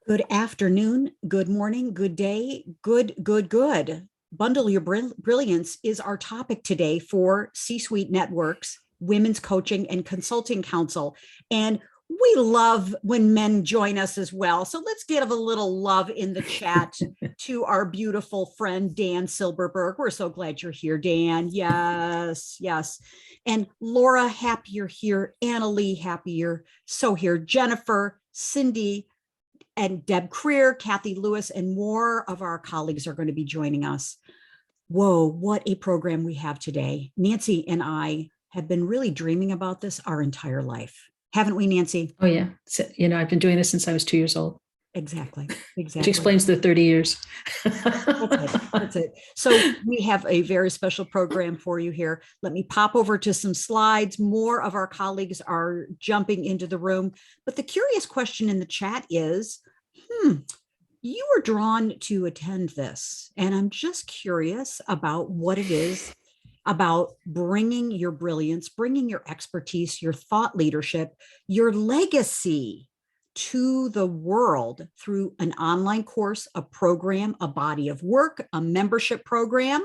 Good afternoon, good morning, good day, good. Bundle Your Brilliance is our topic today for C-Suite Networks, Women's Coaching and Consulting Council. And we love when men join us as well. So let's give a little love in the chat to our beautiful friend, Dan Silberberg. We're so glad you're here, Dan. Yes, yes. And Laura, happy you're here. Annalie, happy you're so here. Jennifer, Cindy, and Deb Creer, Kathy Lewis, and more of our colleagues are going to be joining us. Whoa, what a program we have today. Nancy and I have been really dreaming about this our entire life. Haven't we, Nancy? Oh, yeah. So, I've been doing this since I was 2 years old. Exactly. Which explains the 30 years. That's it. So we have a very special program for you here. Let me pop over to some slides. More of our colleagues are jumping into the room. But the curious question in the chat is, you were drawn to attend this. And I'm just curious about what it is about bringing your brilliance, bringing your expertise, your thought leadership, your legacy to the world through an online course, a program, a body of work, a membership program,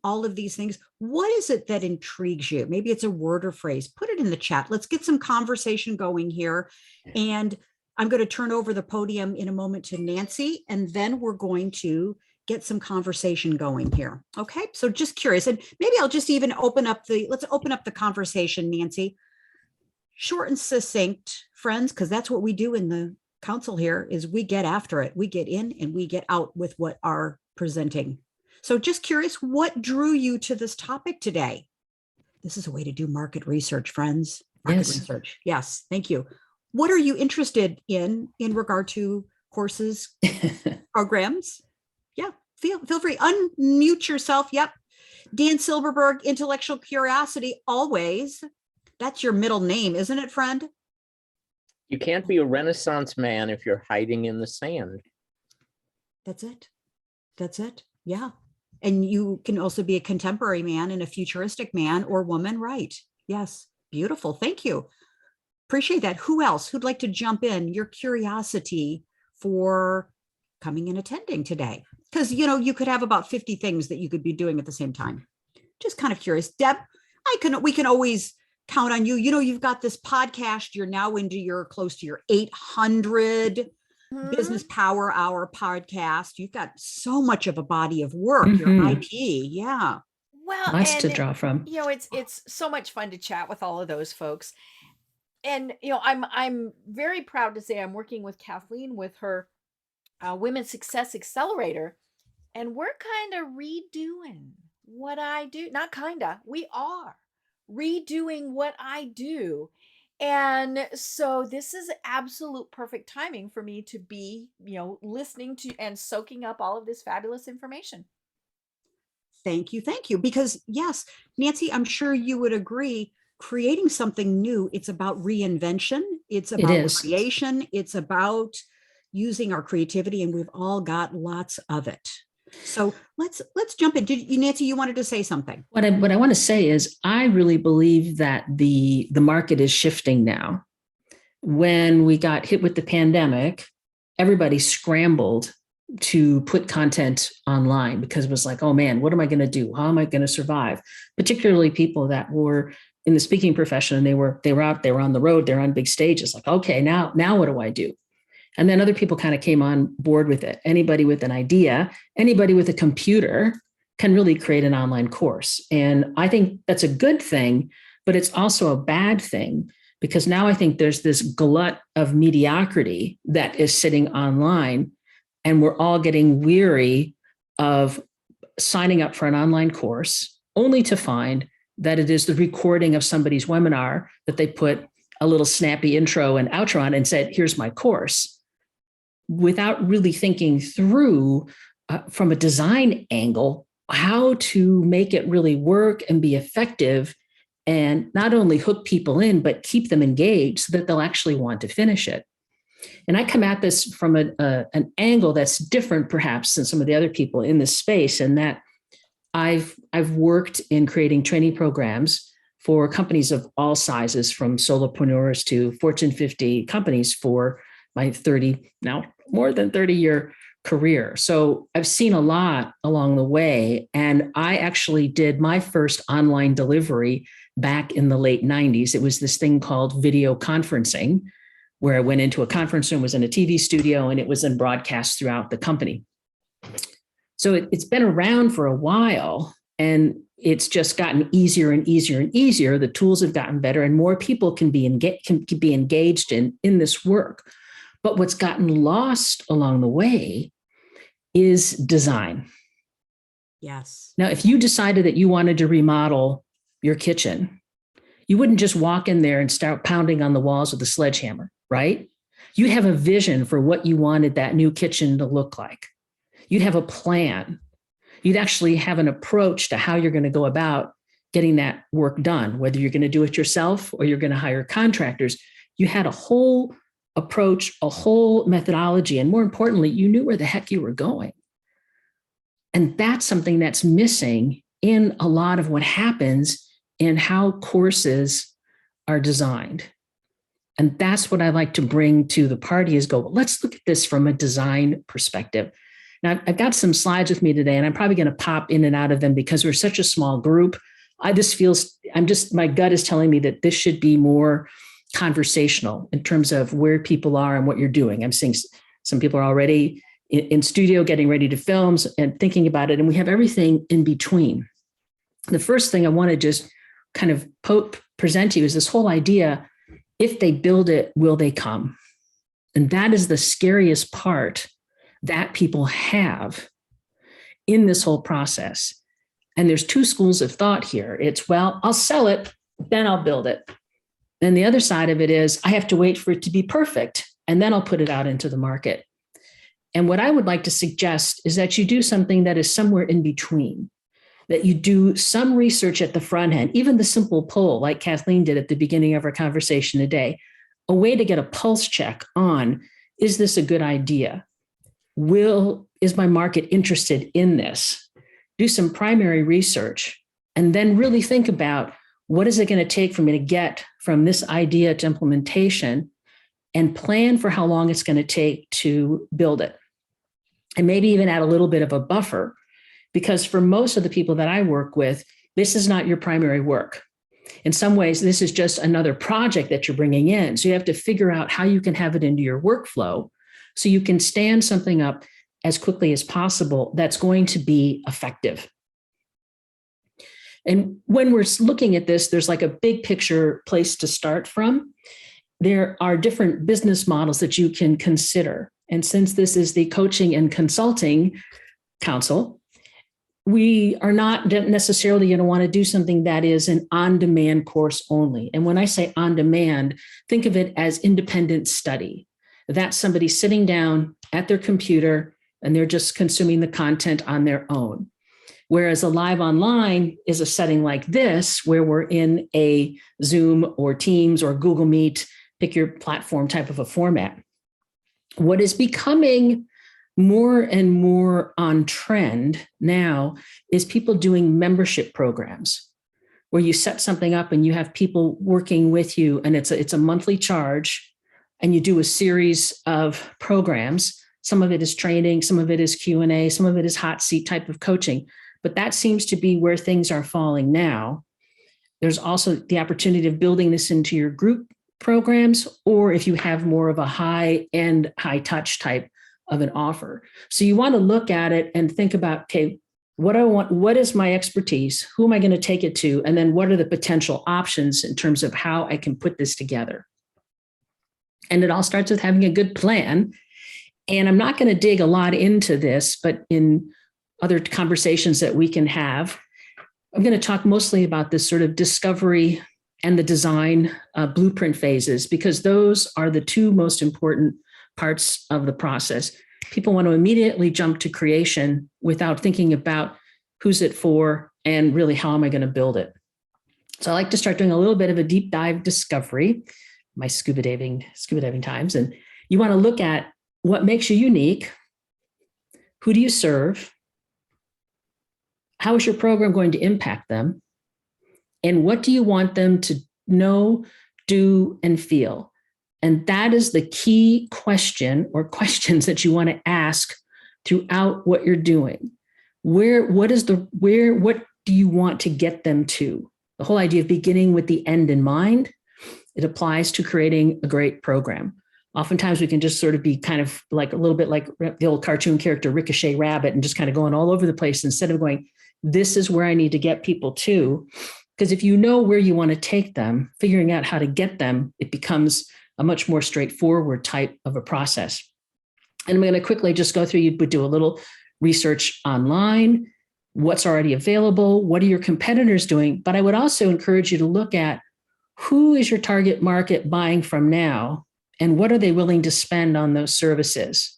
all of these things. What is it that intrigues you? Maybe it's a word or phrase. Put it in the chat. Let's get some conversation going here. And I'm going to turn over the podium in a moment to Nancy, and then we're going to get some conversation going here. Okay, so just curious, and maybe I'll just even let's open up the conversation, Nancy. Short and succinct, friends, because that's what we do in the council here is we get after it. We get in and we get out with what are presenting. So just curious, what drew you to this topic today? This is a way to do market research, friends. Market research. Yes, thank you. What are you interested in regard to courses, programs? Yeah, feel free. Unmute yourself. Yep. Dan Silberberg, intellectual curiosity, always. That's your middle name, isn't it, friend? You can't be a Renaissance man if you're hiding in the sand. That's it. That's it. Yeah. And you can also be a contemporary man and a futuristic man or woman, right? Yes. Beautiful. Thank you. Appreciate that. Who else? Who'd like to jump in? Your curiosity for coming and attending today? Because, you could have about 50 things that you could be doing at the same time. Just kind of curious. Deb, we can always count on you. You've got this podcast. You're now close to your 800 Business Power Hour podcast. You've got so much of a body of work, your IP. Yeah. Well, lots to draw from. It's so much fun to chat with all of those folks. And, I'm very proud to say I'm working with Kathleen with her Women's Success Accelerator. And we're kind of redoing what I do. Not kind of, we are redoing what I do. And so this is absolute perfect timing for me to be, listening to and soaking up all of this fabulous information. Thank you. Because yes, Nancy, I'm sure you would agree, creating something new, it's about reinvention. It's about creation. It's about using our creativity, and we've all got lots of it. So let's jump in. Nancy, you wanted to say something. What I want to say is I really believe that the market is shifting now. When we got hit with the pandemic, everybody scrambled to put content online because it was like, oh man, what am I going to do? How am I going to survive? Particularly people that were in the speaking profession, and they were out, they were on the road, they're on big stages. Like, okay, now what do I do? And then other people kind of came on board with it. Anybody with an idea, anybody with a computer can really create an online course. And I think that's a good thing, but it's also a bad thing because now I think there's this glut of mediocrity that is sitting online, and we're all getting weary of signing up for an online course only to find that it is the recording of somebody's webinar that they put a little snappy intro and outro on and said, here's my course, without really thinking through from a design angle, how to make it really work and be effective and not only hook people in, but keep them engaged so that they'll actually want to finish it. And I come at this from an angle that's different perhaps than some of the other people in this space, and that I've worked in creating training programs for companies of all sizes, from solopreneurs to Fortune 50 companies for my 30, now more than 30-year career. So I've seen a lot along the way. And I actually did my first online delivery back in the late 90s. It was this thing called video conferencing, where I went into a conference room, was in a TV studio, and it was then broadcast throughout the company. So it's been around for a while, and it's just gotten easier and easier and easier. The tools have gotten better, and more people can be engaged in this work. But what's gotten lost along the way is design. Yes. Now, if you decided that you wanted to remodel your kitchen, you wouldn't just walk in there and start pounding on the walls with a sledgehammer, right? You'd have a vision for what you wanted that new kitchen to look like. You'd have a plan. You'd actually have an approach to how you're going to go about getting that work done, whether you're going to do it yourself or you're going to hire contractors. You had a whole approach, a whole methodology, and more importantly, you knew where the heck you were going. And that's something that's missing in a lot of what happens in how courses are designed. And that's what I like to bring to the party is go, well, let's look at this from a design perspective. Now, I've got some slides with me today, and I'm probably going to pop in and out of them because we're such a small group. My gut is telling me that this should be more conversational in terms of where people are and what you're doing. I'm seeing some people are already in studio getting ready to film and thinking about it, and we have everything in between. The first thing I want to just kind of present to you is this whole idea, if they build it, will they come? And that is the scariest part that people have in this whole process. And there's two schools of thought here. It's, well, I'll sell it, then I'll build it. And the other side of it is, I have to wait for it to be perfect, and then I'll put it out into the market. And what I would like to suggest is that you do something that is somewhere in between, that you do some research at the front end, even the simple poll like Kathleen did at the beginning of our conversation today, a way to get a pulse check on, is this a good idea? Is my market interested in this? Do some primary research, and then really think about, what is it going to take for me to get from this idea to implementation, and plan for how long it's going to take to build it. And maybe even add a little bit of a buffer, because for most of the people that I work with, this is not your primary work. In some ways, this is just another project that you're bringing in. So you have to figure out how you can have it into your workflow so you can stand something up as quickly as possible that's going to be effective. And when we're looking at this, there's like a big picture place to start from. There are different business models that you can consider. And since this is the Coaching and Consulting Council, we are not necessarily going to want to do something that is an on-demand course only. And when I say on-demand, think of it as independent study. That's somebody sitting down at their computer and they're just consuming the content on their own. Whereas a live online is a setting like this, where we're in a Zoom or Teams or Google Meet, pick your platform type of a format. What is becoming more and more on trend now is people doing membership programs, where you set something up and you have people working with you, and it's a monthly charge, and you do a series of programs. Some of it is training, some of it is Q&A, some of it is hot seat type of coaching. But that seems to be where things are falling now. There's also the opportunity of building this into your group programs, or if you have more of a high-end, high-touch type of an offer. So you want to look at it and think about, okay, what I want, what is my expertise? Who am I going to take it to? And then what are the potential options in terms of how I can put this together? And it all starts with having a good plan. And I'm not going to dig a lot into this, but in other conversations that we can have, I'm going to talk mostly about this sort of discovery and the design blueprint phases, because those are the two most important parts of the process. People want to immediately jump to creation without thinking about who's it for and really how am I going to build it. So I like to start doing a little bit of a deep dive discovery, my scuba diving times. And you want to look at what makes you unique. Who do you serve? How is your program going to impact them? And what do you want them to know, do, and feel? And that is the key question or questions that you want to ask throughout what you're doing. What do you want to get them to? The whole idea of beginning with the end in mind, it applies to creating a great program. Oftentimes we can just sort of be kind of like a little bit like the old cartoon character Ricochet Rabbit and just kind of going all over the place instead of going, this is where I need to get people to. Because if you know where you want to take them, figuring out how to get them, it becomes a much more straightforward type of a process. And I'm going to quickly just go through, you would do a little research online, what's already available, what are your competitors doing? But I would also encourage you to look at who is your target market buying from now and what are they willing to spend on those services?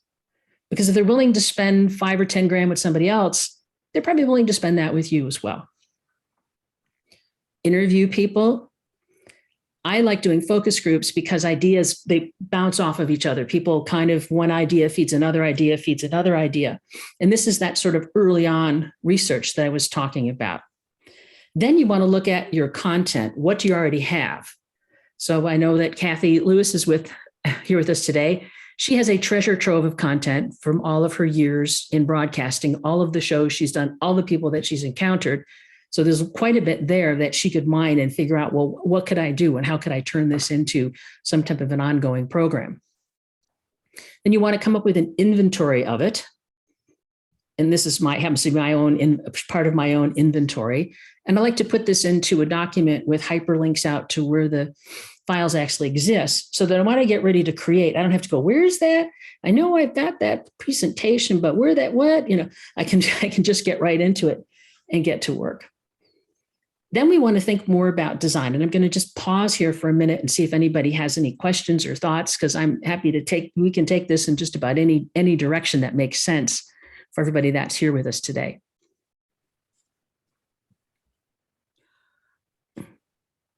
Because if they're willing to spend 5 or 10 grand with somebody else, they're probably willing to spend that with you as well. Interview people. I like doing focus groups because ideas, they bounce off of each other. People kind of, one idea feeds another idea, feeds another idea. And this is that sort of early on research that I was talking about. Then you want to look at your content. What do you already have? So I know that Kathy Lewis is here with us today. She has a treasure trove of content from all of her years in broadcasting, all of the shows she's done, all the people that she's encountered. So there's quite a bit there that she could mine and figure out, well, what could I do and how could I turn this into some type of an ongoing program? Then you want to come up with an inventory of it. And this is happens to be my own part of my own inventory. And I like to put this into a document with hyperlinks out to where the files actually exist, so that when I get ready to create, I don't have to go, where's that? I know I've got that presentation, but where that, what? I can just get right into it and get to work. Then we want to think more about design. And I'm going to just pause here for a minute and see if anybody has any questions or thoughts, because I'm happy to we can take this in just about any direction that makes sense for everybody that's here with us today.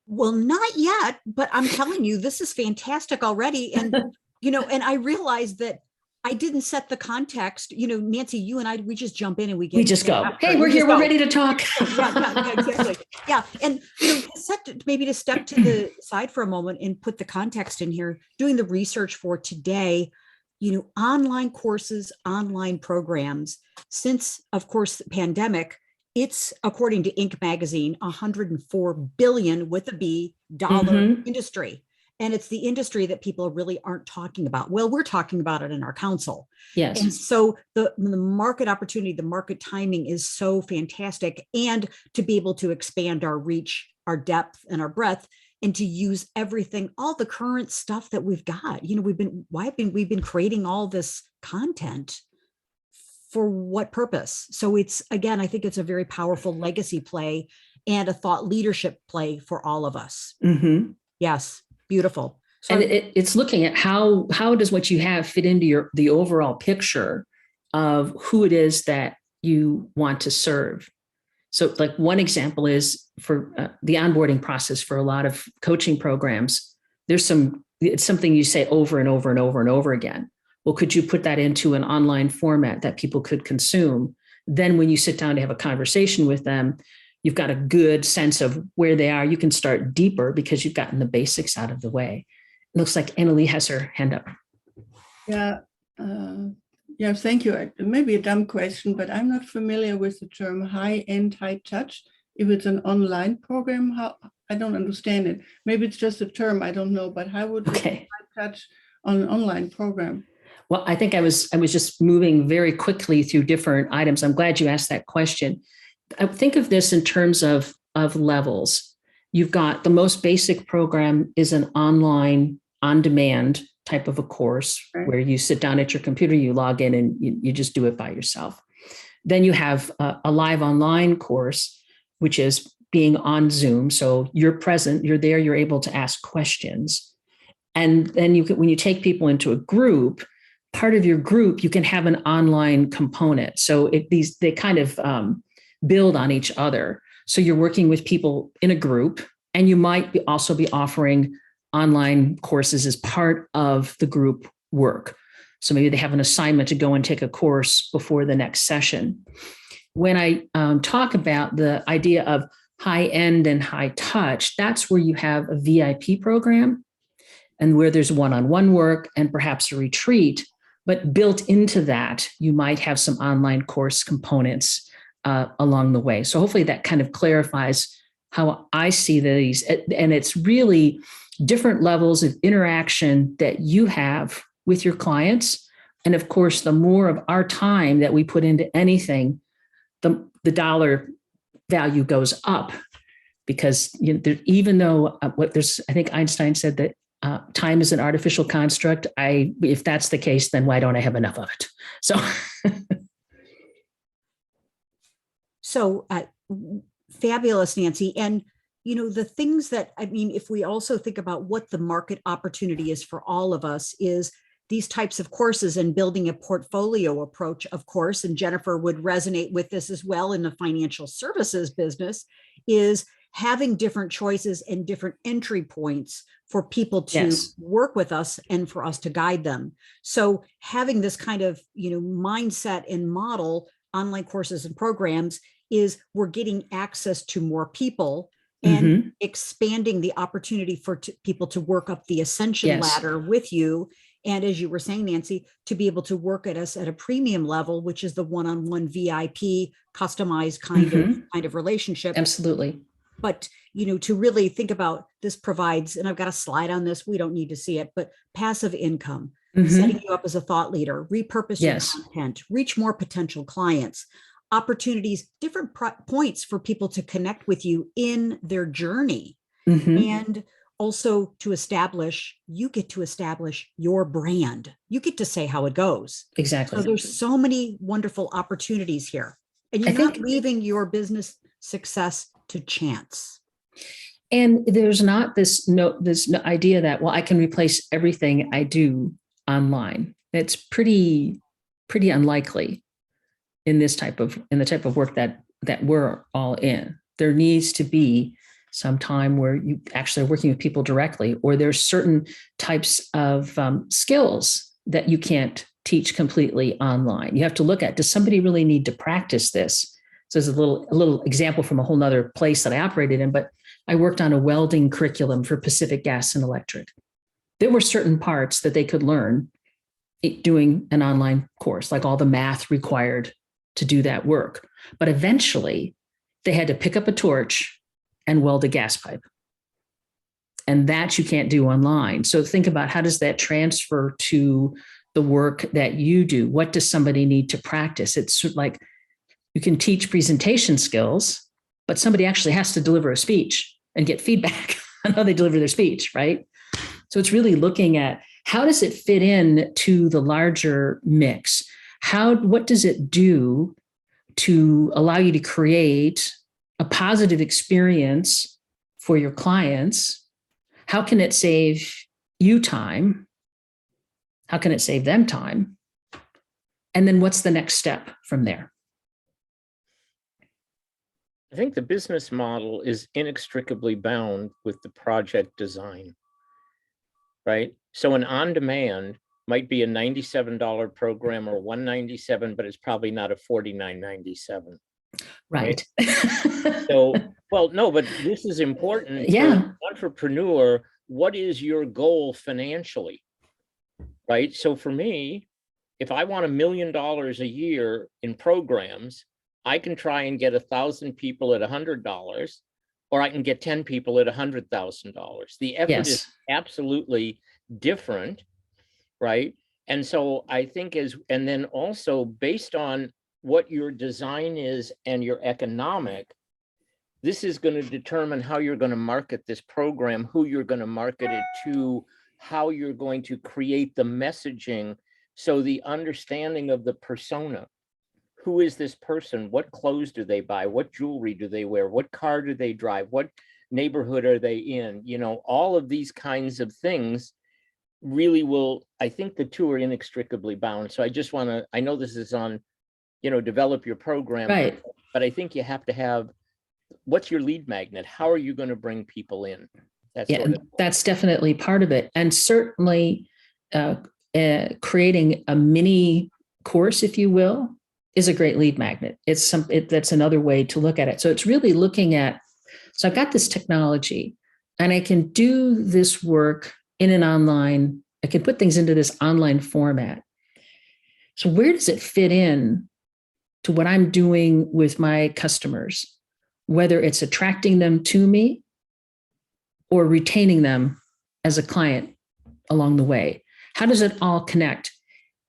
Well, not yet, but I'm telling you, this is fantastic already. And, and I realized that I didn't set the context. Nancy, you and I, we just jump in and we just go. Hey, we're here. We're ready to talk. Yeah, exactly. Yeah. And, maybe to step to the side for a moment and put the context in here, doing the research for today, online courses, online programs, since, of course, the pandemic, it's, according to Inc. magazine, $104 billion with a B dollar industry. And it's the industry that people really aren't talking about. Well, we're talking about it in our council. Yes. And so the market opportunity, the market timing is so fantastic. And to be able to expand our reach, our depth and our breadth, and to use everything, all the current stuff that we've got. We've been creating all this content. For what purpose? So it's, again, I think it's a very powerful legacy play and a thought leadership play for all of us. Mm-hmm. Yes. Beautiful. So and it's looking at how does what you have fit into the overall picture of who it is that you want to serve. So like one example is for the onboarding process for a lot of coaching programs, it's something you say over and over and over and over again. Well, could you put that into an online format that people could consume? Then when you sit down to have a conversation with them, you've got a good sense of where they are. You can start deeper because you've gotten the basics out of the way. It looks like Annalie has her hand up. Yeah, thank you. It may be a dumb question, but I'm not familiar with the term high-end, high-touch. If it's an online program, how I don't understand it. Maybe it's just a term, I don't know, but how would high-touch on an online program? Well, I think I was just moving very quickly through different items. I'm glad you asked that question. I think of this in terms of levels. You've got the most basic program is an online, on-demand type of a course where you sit down at your computer, you log in and you just do it by yourself. Then you have a live online course, which is being on Zoom. So you're present, you're there, you're able to ask questions. And then when you take people into a group, part of your group, you can have an online component. So they kind of build on each other. So you're working with people in a group, and you might also be offering online courses as part of the group work. So maybe they have an assignment to go and take a course before the next session. When I talk about the idea of high end and high touch, that's where you have a VIP program. and where there's one-on-one work and perhaps a retreat. But built into that, you might have some online course components along the way. So hopefully that kind of clarifies how I see these. And it's really different levels of interaction that you have with your clients. And of course, the more of our time that we put into anything, the dollar value goes up, because even though I think Einstein said that time is an artificial construct. If that's the case, then why don't I have enough of it? So fabulous, Nancy. And, the things that, if we also think about what the market opportunity is for all of us, is these types of courses and building a portfolio approach, of course, and Jennifer would resonate with this as well in the financial services business, is having different choices and different entry points for people to work with us and for us to guide them. So having this kind of, mindset and model, online courses and programs, is we're getting access to more people and expanding the opportunity for people to work up the ascension ladder with you. And as you were saying, Nancy, to be able to work at us at a premium level, which is the one-on-one VIP customized kind of relationship. Absolutely. But, to really think about this provides, and I've got a slide on this, we don't need to see it, but passive income, setting you up as a thought leader, repurpose your content, reach more potential clients, opportunities, different points for people to connect with you in their journey. And also you get to establish your brand. You get to say how it goes. Exactly. So there's so many wonderful opportunities here. And you're not leaving your business success to chance. And there's not this idea that, well, I can replace everything I do online. It's pretty unlikely in the type of work that we're all in. There needs to be some time where you actually are working with people directly, or there's certain types of skills that you can't teach completely online. You have to look at, does somebody really need to practice this? So there's a little example from a whole nother place that I operated in, but I worked on a welding curriculum for Pacific Gas and Electric. There were certain parts that they could learn doing an online course, like all the math required to do that work. But eventually they had to pick up a torch and weld a gas pipe. And that you can't do online. So think about, how does that transfer to the work that you do? What does somebody need to practice? It's like, you can teach presentation skills, but somebody actually has to deliver a speech and get feedback on how they deliver their speech, right? So it's really looking at, how does it fit in to the larger mix? What does it do to allow you to create a positive experience for your clients? How can it save you time? How can it save them time? And then what's the next step from there? I think the business model is inextricably bound with the project design, right? So an on-demand might be a $97 program or $197, but it's probably not a $49.97. Right. So, well, no, but this is important. For an entrepreneur, what is your goal financially, right? So for me, if I want $1 million a year in programs, I can try and get 1,000 people at $100, or I can get 10 people at $100,000. The effort is absolutely different, right? And so I think and then also based on what your design is and your economic, this is going to determine how you're going to market this program, who you're going to market it to, how you're going to create the messaging. So the understanding of the persona. Who is this person? What clothes do they buy? What jewelry do they wear? What car do they drive? What neighborhood are they in? All of these kinds of things really will, I think the two are inextricably bound. So I just want to, I know this is on, develop your program, right? But I think you have to have, what's your lead magnet? How are you going to bring people in? That's definitely part of it. And certainly creating a mini course, if you will, is a great lead magnet. That's another way to look at it. So it's really looking at, so I've got this technology and I can do this work in an online, I can put things into this online format. So where does it fit in to what I'm doing with my customers, whether it's attracting them to me or retaining them as a client along the way? How does it all connect?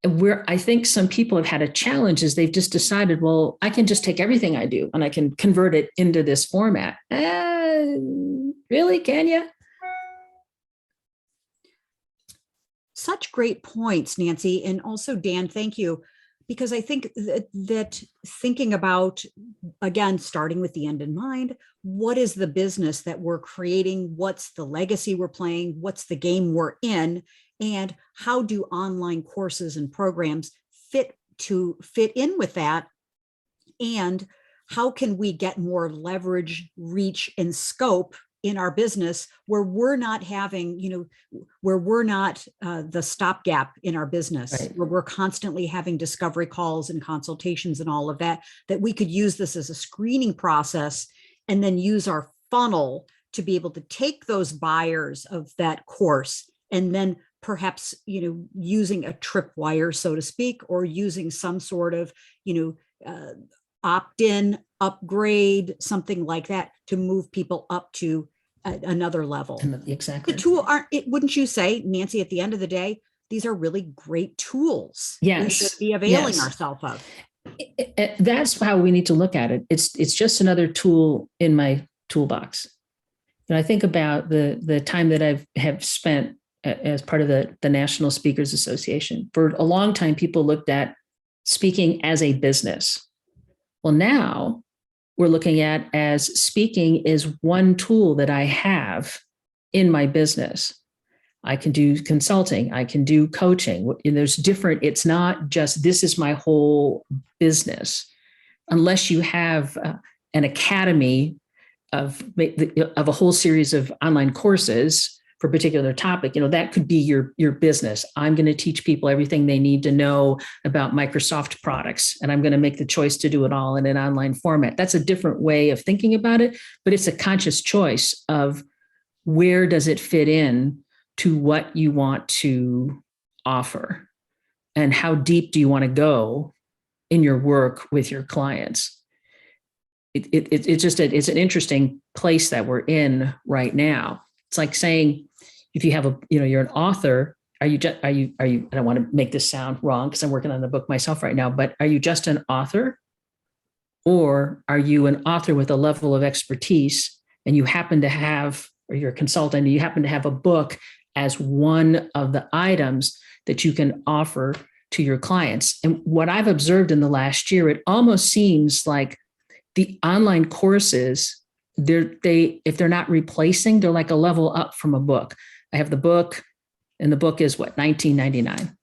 And where I think some people have had a challenge is they've just decided, well, I can just take everything I do and I can convert it into this format. Really, can you? Such great points, Nancy. And also, Dan, thank you. Because I think that thinking about, again, starting with the end in mind, what is the business that we're creating? What's the legacy we're playing? What's the game we're in? And how do online courses and programs fit in with that? And how can we get more leverage, reach, and scope in our business where we're not having, where we're not the stopgap in our business, right, where we're constantly having discovery calls and consultations and all of that, that we could use this as a screening process and then use our funnel to be able to take those buyers of that course and then perhaps, using a tripwire, so to speak, or using some sort of, opt-in, upgrade, something like that to move people up to another level. Exactly. The tool wouldn't you say, Nancy, at the end of the day, these are really great tools. Yes. We should be availing ourselves of. That's how we need to look at it. It's just another tool in my toolbox. And I think about the time that I have spent as part of the National Speakers Association. For a long time, people looked at speaking as a business. Well, now we're looking at as speaking is one tool that I have in my business. I can do consulting, I can do coaching. There's different, it's not just this is my whole business. Unless you have an academy of a whole series of online courses for a particular topic, that could be your business. I'm going to teach people everything they need to know about Microsoft products, and I'm going to make the choice to do it all in an online format. That's a different way of thinking about it, but it's a conscious choice of where does it fit in to what you want to offer and how deep do you want to go in your work with your clients. It's an interesting place that we're in right now. It's like saying, if you have you're an author, are you, I don't want to make this sound wrong because I'm working on the book myself right now, but are you just an author? Or are you an author with a level of expertise and you happen to have, or you're a consultant, and you happen to have a book as one of the items that you can offer to your clients? And what I've observed in the last year, it almost seems like the online courses, if they're not replacing, they're like a level up from a book. I have the book, and the book is what, $19.99.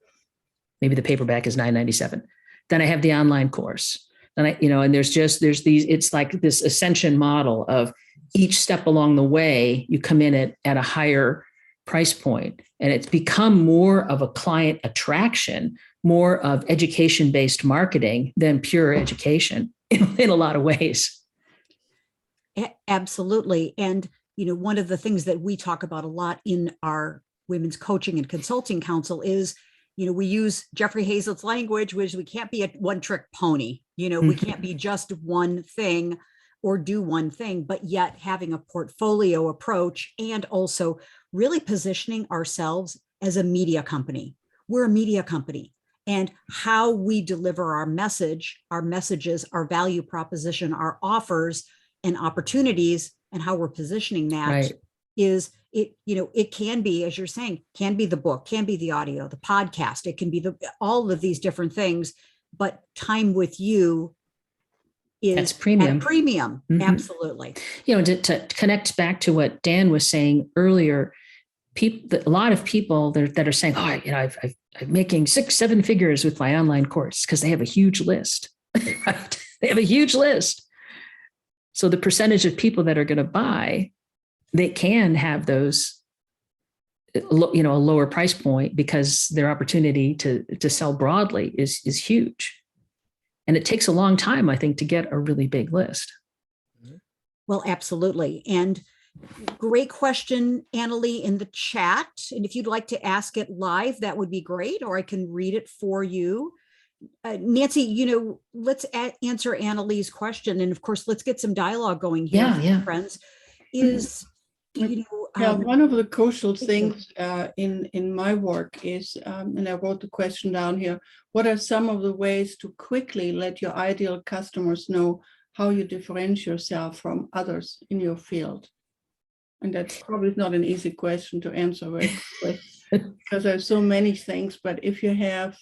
Maybe the paperback is $9.97. Then I have the online course. Then and there's these, it's like this Ascension model of each step along the way, you come in at a higher price point, and it's become more of a client attraction, more of education-based marketing than pure education in a lot of ways. Absolutely. And, one of the things that we talk about a lot in our Women's Coaching and Consulting Council is, we use Jeffrey Hazel's language, which we can't be a one-trick pony. We can't be just one thing or do one thing, but yet having a portfolio approach and also really positioning ourselves as a media company. We're a media company, and how we deliver our message, our messages, our value proposition, our offers and opportunities, and how we're positioning that right. is it, it can be, as you're saying, can be the book, can be the audio, the podcast, it can be all of these different things, but time with you is that's premium. At premium. Mm-hmm. Absolutely. To connect back to what Dan was saying earlier, a lot of people that are saying, oh, I'm making 6-7 figures with my online course, because they have a huge list, right? They have a huge list. So the percentage of people that are going to buy, they can have those, a lower price point, because their opportunity to sell broadly is huge. And it takes a long time, I think, to get a really big list. Well, absolutely. And, Great question, Annalie, in the chat. And if you'd like to ask it live, that would be great, or I can read it for you. Nancy, let's answer Annalie's question. And of course, let's get some dialogue going here, friends. One of the crucial things in my work is, and I wrote the question down here, what are some of the ways to quickly let your ideal customers know how you differentiate yourself from others in your field? And that's probably not an easy question to answer very quickly because there's so many things, but if you have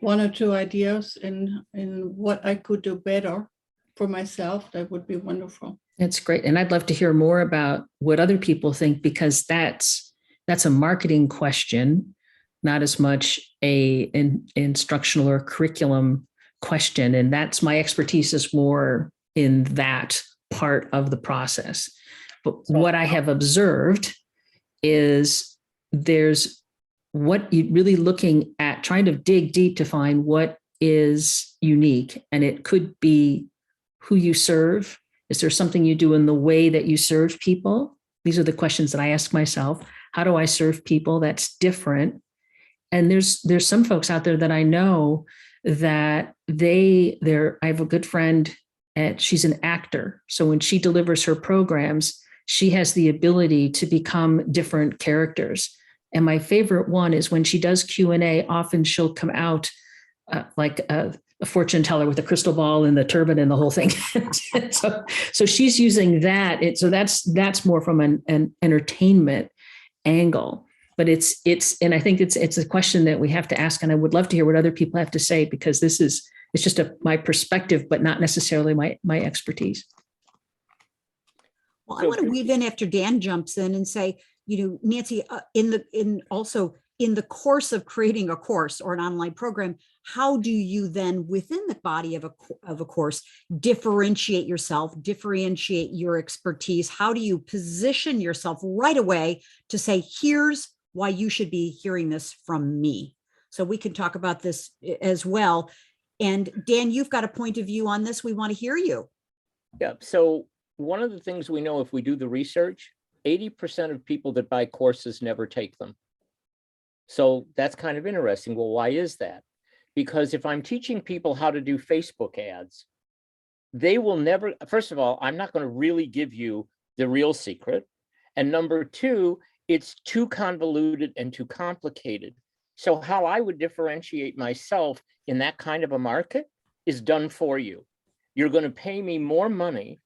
one or two ideas in what I could do better for myself, that would be wonderful. That's great. And I'd love to hear more about what other people think, because that's a marketing question, not as much an instructional or curriculum question. And that's my expertise is more in that part of the process. But what I have observed is there's what you're really looking at, trying to dig deep to find what is unique. And it could be who you serve. Is there something you do in the way that you serve people? These are the questions that I ask myself. How do I serve people that's different? And there's some folks out there that I know that I have a good friend, and she's an actor. So when she delivers her programs, she has the ability to become different characters. And my favorite one is when she does Q&A, often she'll come out like a fortune teller with a crystal ball and the turban and the whole thing. so she's using that. So that's more from an entertainment angle. But and I think it's a question that we have to ask. And I would love to hear what other people have to say, because it's just my perspective, but not necessarily my expertise. Well, I want to weave in after Dan jumps in and say, Nancy, in the course of creating a course or an online program, how do you then, within the body of a course, differentiate yourself, differentiate your expertise? How do you position yourself right away to say, here's why you should be hearing this from me? So we can talk about this as well. And Dan, you've got a point of view on this. We want to hear you. Yeah. So one of the things we know, if we do the research, 80% of people that buy courses never take them. So that's kind of interesting. Well, why is that? Because if I'm teaching people how to do Facebook ads, they will never, first of all, I'm not going to really give you the real secret. And number two, it's too convoluted and too complicated. So how I would differentiate myself in that kind of a market is done for you. You're going to pay me more money,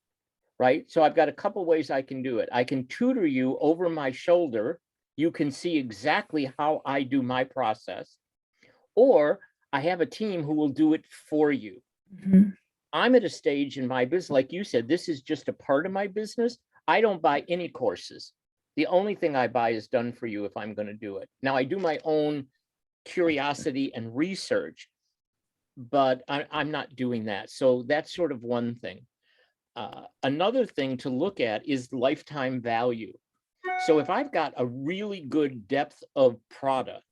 right? So I've got a couple ways I can do it. I can tutor you over my shoulder. You can see exactly how I do my process. Or I have a team who will do it for you. Mm-hmm. I'm at a stage in my business, like you said, this is just a part of my business. I don't buy any courses. The only thing I buy is done for you if I'm going to do it. Now, I do my own curiosity and research, but I'm not doing that. So that's sort of one thing. Another thing to look at is lifetime value. So if I've got a really good depth of product,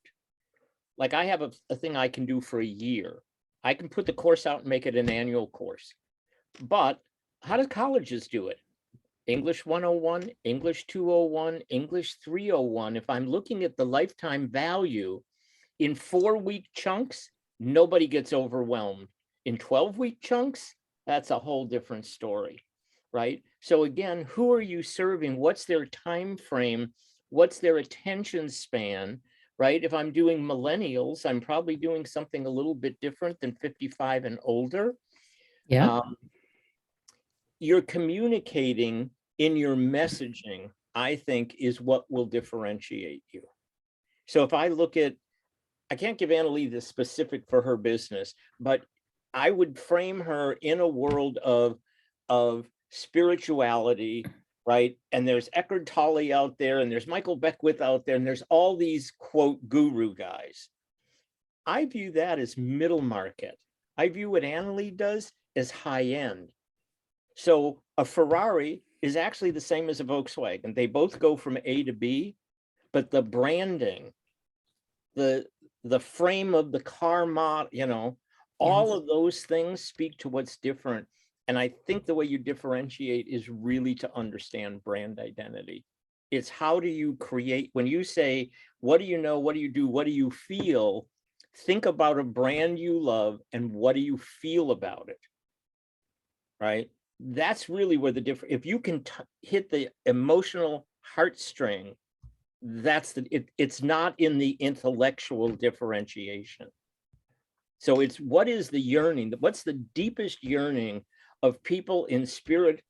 like I have a thing I can do for a year, I can put the course out and make it an annual course. But how do colleges do it? English 101, English 201, English 301. If I'm looking at the lifetime value in 4-week chunks, nobody gets overwhelmed. In 12-week chunks, that's a whole different story, right? So again, who are you serving? What's their time frame? What's their attention span, right? If I'm doing millennials, I'm probably doing something a little bit different than 55 and older. Yeah. You're communicating in your messaging, I think, is what will differentiate you. So if I look at, I can't give Annalie the specific for her business, but I would frame her in a world of spirituality, right? And there's Eckhart Tolle out there, and there's Michael Beckwith out there, and there's all these, quote, guru guys. I view that as middle market. I view what Annalie does as high end. So a Ferrari is actually the same as a Volkswagen. They both go from A to B, but the branding, the frame of the car model, all of those things speak to what's different. And I think the way you differentiate is really to understand brand identity. It's how do you create, when you say, what do you know, what do you do, what do you feel? Think about a brand you love and what do you feel about it, right? That's really where the difference, if you can hit the emotional heartstring, that's it's not in the intellectual differentiation. So it's what is the yearning, what's the deepest yearning of people in spirit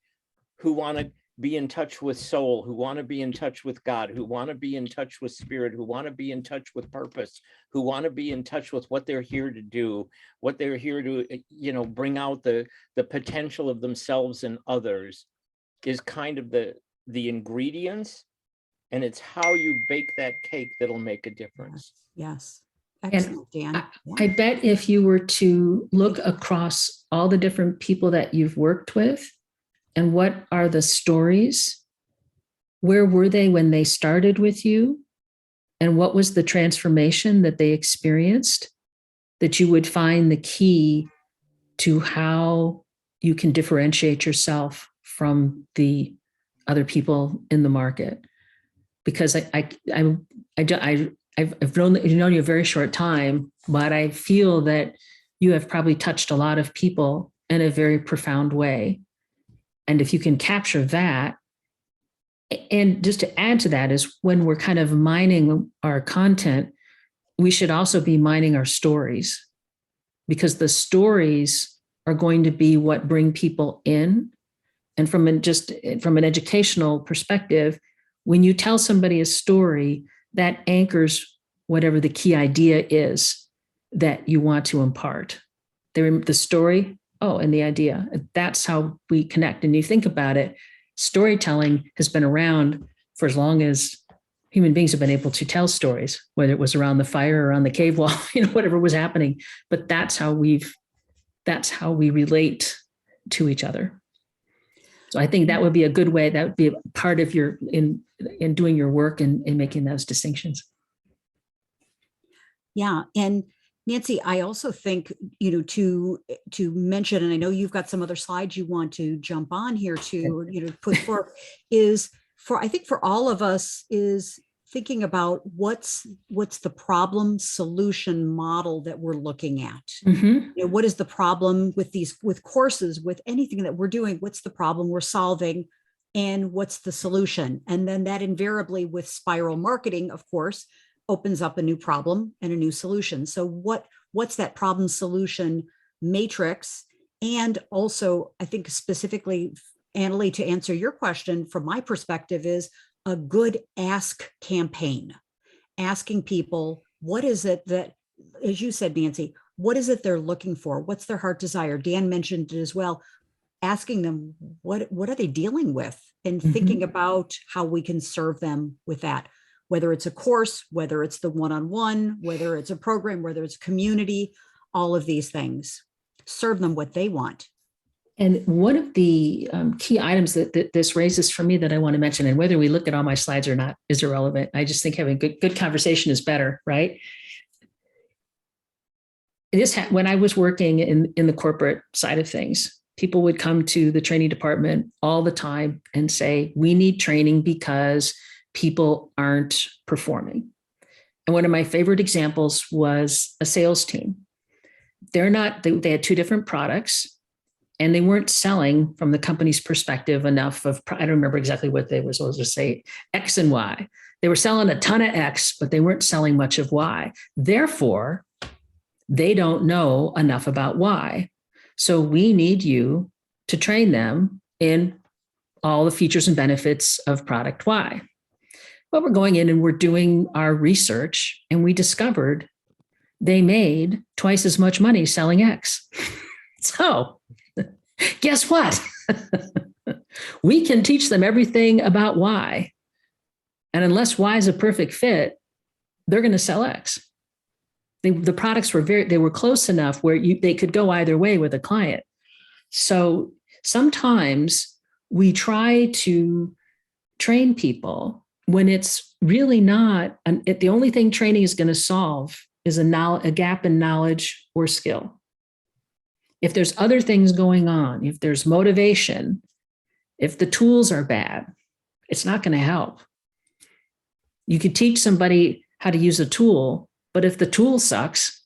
who want to be in touch with soul, who want to be in touch with God, who want to be in touch with spirit, who want to be in touch with purpose, who want to be in touch with what they're here to do, what they're here to, you know, bring out the potential of themselves and others, is kind of the ingredients. And it's how you bake that cake that'll make a difference. Yes. Excellent, Dan. I bet if you were to look across all the different people that you've worked with, and what are the stories, where were they when they started with you, and what was the transformation that they experienced, that you would find the key to how you can differentiate yourself from the other people in the market. Because I've known you a very short time, but I feel that you have probably touched a lot of people in a very profound way. And if you can capture that, and just to add to that is when we're kind of mining our content, we should also be mining our stories, because the stories are going to be what bring people in. And from an educational perspective, when you tell somebody a story, that anchors whatever the key idea is that you want to impart. The story, and the idea. That's how we connect. And you think about it, storytelling has been around for as long as human beings have been able to tell stories, whether it was around the fire or on the cave wall, whatever was happening. But that's how we relate to each other. So I think that would be a good way. That would be a part of your in doing your work and in making those distinctions. Yeah. And Nancy, I also think, to mention, and I know you've got some other slides you want to jump on here to, put forth, I think for all of us is thinking about what's the problem solution model that we're looking at. Mm-hmm. What is the problem with courses, with anything that we're doing? What's the problem we're solving, and what's the solution? And then that invariably with spiral marketing, of course, opens up a new problem and a new solution. So what's that problem solution matrix? And also, I think specifically, Annalie, to answer your question from my perspective, is a good ask campaign, asking people, what is it that, as you said, Nancy, what is it they're looking for? What's their heart desire? Dan mentioned it as well, asking them, what are they dealing with? And thinking about how we can serve them with that, whether it's a course, whether it's the one-on-one, whether it's a program, whether it's community, all of these things, serve them what they want. And one of the key items that this raises for me that I want to mention, and whether we look at all my slides or not is irrelevant. I just think having good conversation is better, right? When I was working in the corporate side of things, people would come to the training department all the time and say, we need training because people aren't performing. And one of my favorite examples was a sales team. They had two different products, and they weren't selling from the company's perspective enough of, I don't remember exactly what they were supposed to say, X and Y. They were selling a ton of X, but they weren't selling much of Y. Therefore, they don't know enough about Y. So we need you to train them in all the features and benefits of product Y. Well, we're going in and we're doing our research, and we discovered they made twice as much money selling X. So guess what? We can teach them everything about Y. And unless Y is a perfect fit, they're going to sell X. The products were close enough where they could go either way with a client. So sometimes we try to train people when it's really not, the only thing training is going to solve is a gap in knowledge or skill. If there's other things going on, if there's motivation, if the tools are bad, it's not going to help. You could teach somebody how to use a tool, but if the tool sucks,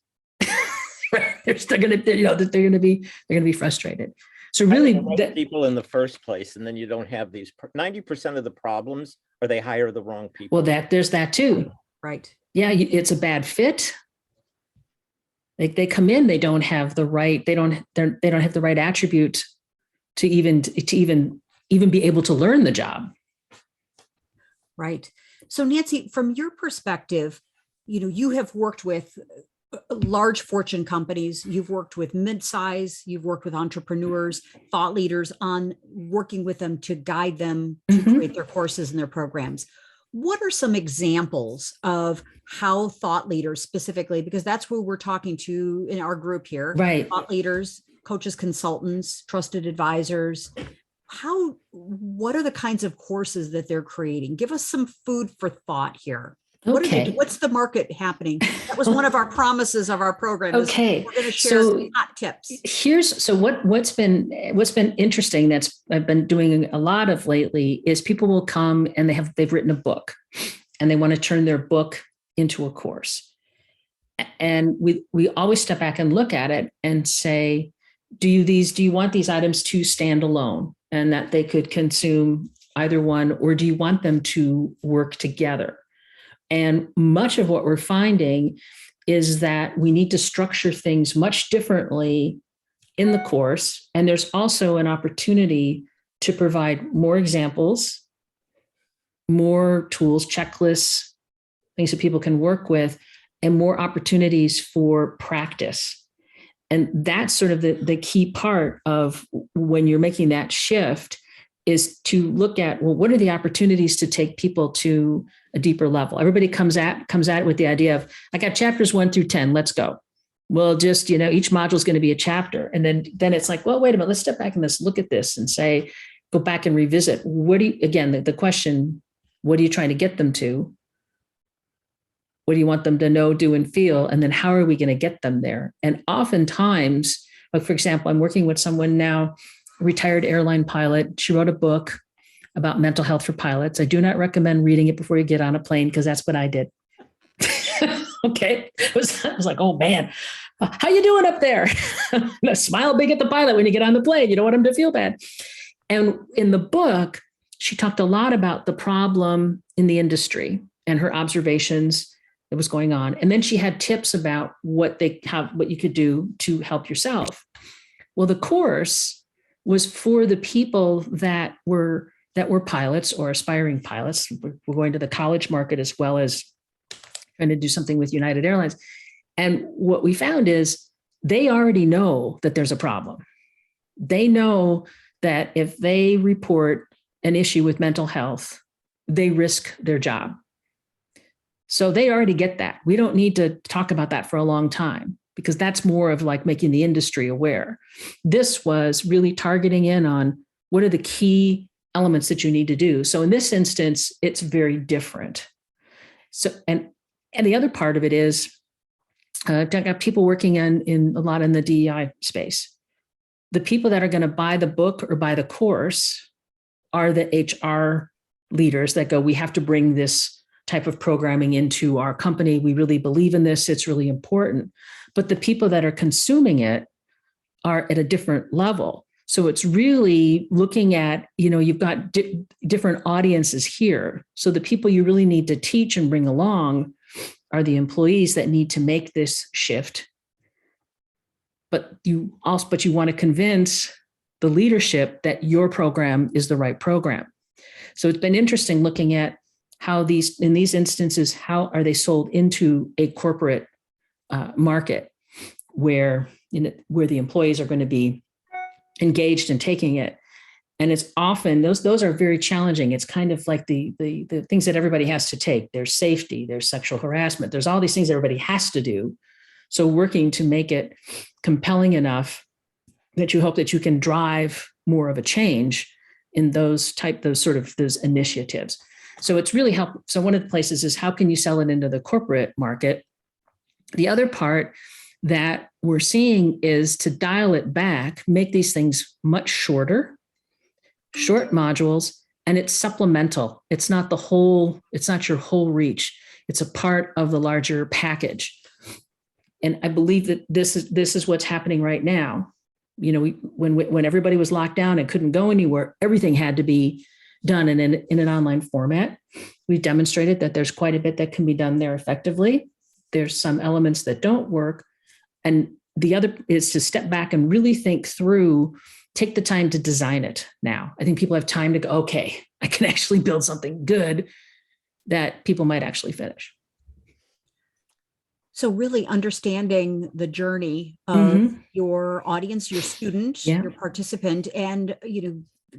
they're going to be frustrated. So really, people in the first place, and then you don't have these 90% of the problems, or they hire the wrong people. Well, there's that too. Right. Yeah, it's a bad fit. They come in, they don't have the right, they don't have the right attribute to even be able to learn the job. Right. So Nancy, from your perspective, you have worked with large fortune companies, you've worked with mid-size, you've worked with entrepreneurs, thought leaders on working with them to guide them to create their courses and their programs. What are some examples of how thought leaders specifically, because that's who we're talking to in our group here, right? Thought leaders, coaches, consultants, trusted advisors, what are the kinds of courses that they're creating? Give us some food for thought here. Okay. What's the market happening? That was one of our promises of our program. Okay. We're going to share some hot tips. What's been interesting that's I've been doing a lot of lately is people will come and they've written a book and they want to turn their book into a course. And we always step back and look at it and say, do you want these items to stand alone and that they could consume either one, or do you want them to work together? And much of what we're finding is that we need to structure things much differently in the course. And there's also an opportunity to provide more examples, more tools, checklists, things that people can work with, and more opportunities for practice. And that's sort of the key part of when you're making that shift, is to look at, well, what are the opportunities to take people to a deeper level? Everybody comes at it with the idea of, I got chapters 1 through 10, let's go. Well, just, each module is going to be a chapter. And then it's like, well, wait a minute, let's step back and let's look at this and say, go back and revisit. The question, what are you trying to get them to? What do you want them to know, do, and feel? And then how are we going to get them there? And oftentimes, like, for example, I'm working with someone now, retired airline pilot. She wrote a book about mental health for pilots. I do not recommend reading it before you get on a plane, because that's what I did. Okay. I was like, oh man, how you doing up there? Smile big at the pilot when you get on the plane. You don't want him to feel bad. And in the book, she talked a lot about the problem in the industry and her observations that was going on. And then she had tips about what you could do to help yourself. Well, the course was for the people that were pilots or aspiring pilots. We're going to the college market as well as trying to do something with United Airlines. And what we found is they already know that there's a problem. They know that if they report an issue with mental health, they risk their job. So they already get that. We don't need to talk about that for a long time, because that's more of like making the industry aware. This was really targeting in on what are the key elements that you need to do. So in this instance, it's very different. So, and the other part of it is, I've got people working in a lot in the DEI space. The people that are going to buy the book or buy the course are the HR leaders that go, we have to bring this type of programming into our company. We really believe in this. It's really important. But the people that are consuming it are at a different level. So it's really looking at, you've got different audiences here. So the people you really need to teach and bring along are the employees that need to make this shift. But you want to convince the leadership that your program is the right program. So it's been interesting looking at how in these instances, how are they sold into a corporate market where the employees are going to be engaged in taking it. And it's often, those are very challenging. It's kind of like the things that everybody has to take. There's safety, there's sexual harassment, there's all these things everybody has to do. So working to make it compelling enough that you hope that you can drive more of a change in those initiatives. So it's really helpful. So one of the places is, how can you sell it into the corporate market? The other part that we're seeing is to dial it back, make these things much shorter, short modules, and it's supplemental. It's not your whole reach. It's a part of the larger package. And I believe that this is what's happening right now. When everybody was locked down and couldn't go anywhere, everything had to be done in an online format. We've demonstrated that there's quite a bit that can be done there effectively. There's some elements that don't work. And the other is to step back and really think through, take the time to design it now. I think people have time to go, okay, I can actually build something good that people might actually finish. So really understanding the journey of your audience, your student, your participant, and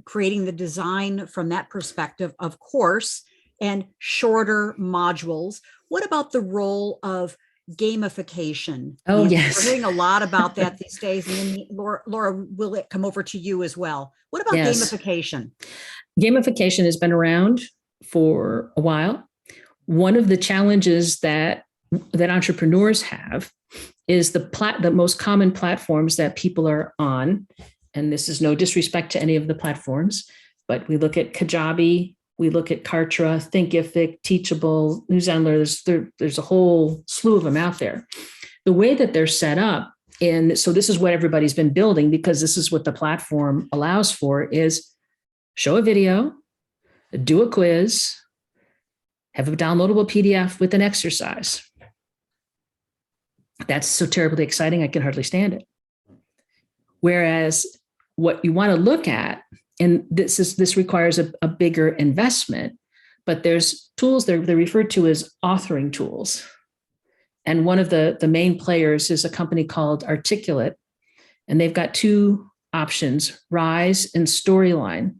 creating the design from that perspective, of course, and shorter modules. What about the role of gamification? Oh, yes. We're hearing a lot about that these days. And then Laura, will it come over to you as well? What about gamification? Gamification has been around for a while. One of the challenges that entrepreneurs have is the most common platforms that people are on. And this is no disrespect to any of the platforms, but we look at Kajabi, we look at Kartra, Thinkific, Teachable, Newsendler. There's a whole slew of them out there. The way that they're set up, and so this is what everybody's been building because this is what the platform allows for, is show a video, do a quiz, have a downloadable PDF with an exercise. That's so terribly exciting, I can hardly stand it. Whereas what you want to look at, and this requires a bigger investment, but there's tools they're referred to as authoring tools. And one of the main players is a company called Articulate, and they've got two options, Rise and Storyline.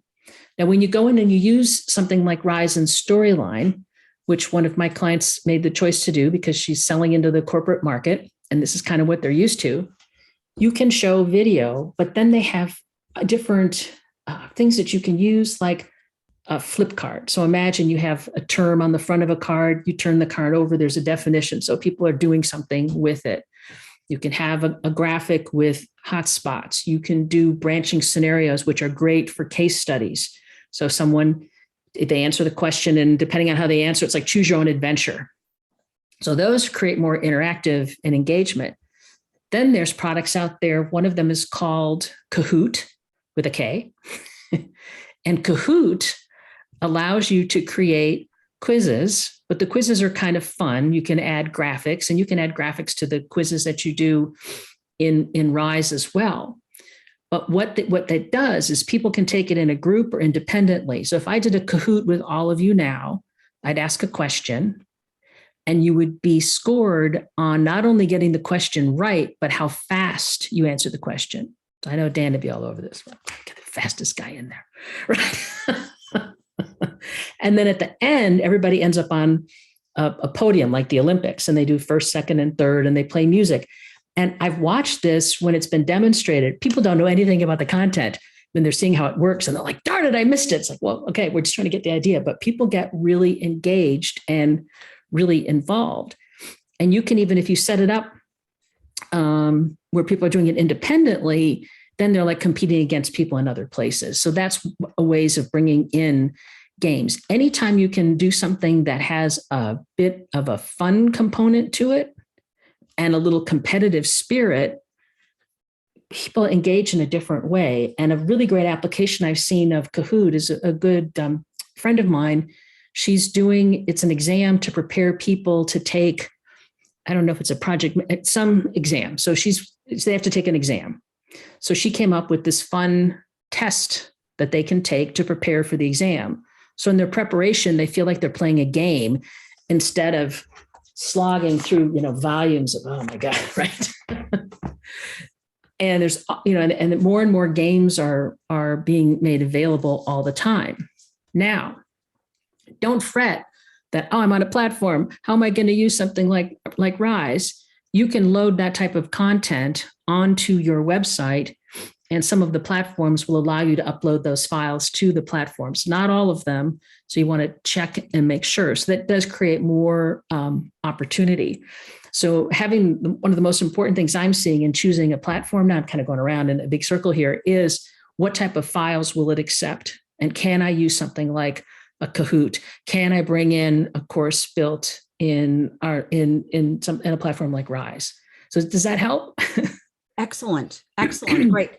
Now, when you go in and you use something like Rise and Storyline, which one of my clients made the choice to do because she's selling into the corporate market, and this is kind of what they're used to, you can show video, but then they have different things that you can use, like a flip card. So imagine you have a term on the front of a card, you turn the card over, there's a definition. So people are doing something with it. You can have a graphic with hotspots. You can do branching scenarios, which are great for case studies. So if they answer the question, and depending on how they answer, it's like choose your own adventure. So those create more interactive and engagement. Then there's products out there. One of them is called Kahoot with a K. And Kahoot allows you to create quizzes, but the quizzes are kind of fun. You can add graphics, and you can add graphics to the quizzes that you do in Rise as well. But what that does is people can take it in a group or independently. So if I did a Kahoot with all of you now, I'd ask a question, and you would be scored on not only getting the question right, but how fast you answer the question. So I know Dan would be all over this. Get the fastest guy in there, right? And then at the end, everybody ends up on a podium like the Olympics, and they do first, second, and third, and they play music. And I've watched this when it's been demonstrated. People don't know anything about the content when they're seeing how it works, and they're like, darn it, I missed it. It's like, well, okay, we're just trying to get the idea. But people get really engaged and really involved. And you can, even if you set it up where people are doing it independently, then they're like competing against people in other places. So that's ways of bringing in games. Anytime you can do something that has a bit of a fun component to it and a little competitive spirit, people engage in a different way. And a really great application I've seen of Kahoot is a good friend of mine. It's an exam to prepare people to take, I don't know if it's a project, it's some exam. So they have to take an exam. So she came up with this fun test that they can take to prepare for the exam. So in their preparation, they feel like they're playing a game instead of slogging through, volumes of, oh my God, right? And there's, and more and more games are being made available all the time. Now, don't fret that, oh, I'm on a platform. How am I going to use something like Rise? You can load that type of content onto your website, and some of the platforms will allow you to upload those files to the platforms. Not all of them. So you want to check and make sure. So that does create more opportunity. So having one of the most important things I'm seeing in choosing a platform, now I'm kind of going around in a big circle here, is what type of files will it accept? And can I use something like a Kahoot? Can I bring in a course built in a platform like Rise? So does that help? Excellent. Excellent. Great.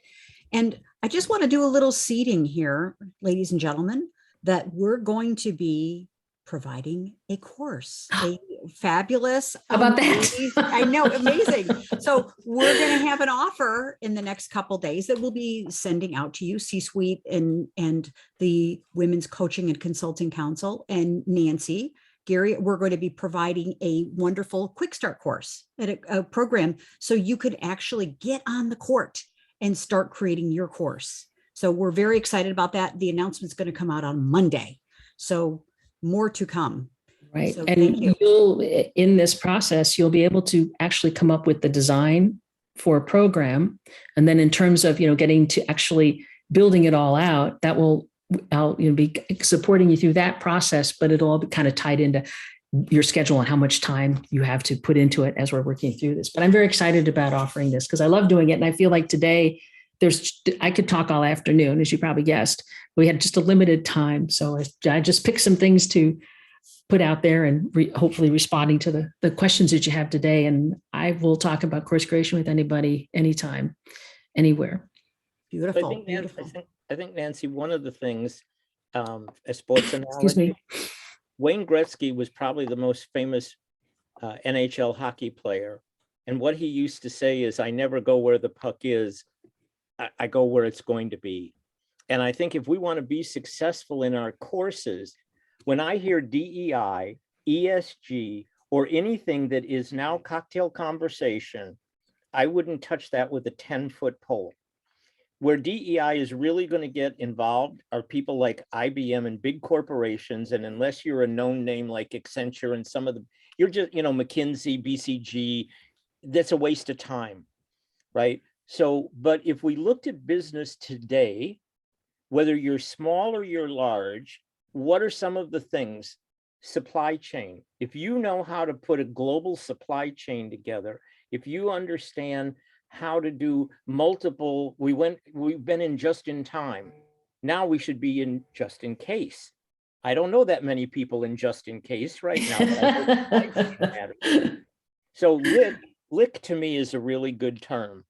And I just want to do a little seeding here, ladies and gentlemen, that we're going to be providing a course, a fabulous. How about that? I know, amazing. So we're going to have an offer in the next couple of days that we'll be sending out to you, C-Suite and the Women's Coaching and Consulting Council and Nancy Giere. We're going to be providing a wonderful quick start course at a program so you could actually get on the court and start creating your course. So we're very excited about that. The announcement's going to come out on Monday. So more to come. Right. So and you'll, in this process, you'll be able to actually come up with the design for a program. And then in terms of, getting to actually building it all out, that will, I'll be supporting you through that process, but it'll all be kind of tied into your schedule and how much time you have to put into it as we're working through this. But I'm very excited about offering this because I love doing it. And I feel like today I could talk all afternoon, as you probably guessed. We had just a limited time. So I just picked some things to put out there and hopefully responding to the questions that you have today. And I will talk about course creation with anybody, anytime, anywhere. Beautiful. I think, Nancy, one of the things, a sports analogy, Excuse me. Wayne Gretzky was probably the most famous NHL hockey player. And what he used to say is, I never go where the puck is, I go where it's going to be. And I think if we want to be successful in our courses, when I hear DEI, ESG, or anything that is now cocktail conversation, I wouldn't touch that with a 10-foot pole. Where DEI is really going to get involved are people like IBM and big corporations. And unless you're a known name like Accenture and some of the, you're just, McKinsey, BCG, that's a waste of time, right? So, but if we looked at business today, whether you're small or you're large, what are some of the things? Supply chain. If you know how to put a global supply chain together, if you understand how to do multiple, we've been in just in time. Now we should be in just in case. I don't know that many people in just in case right now. So LIC to me is a really good term.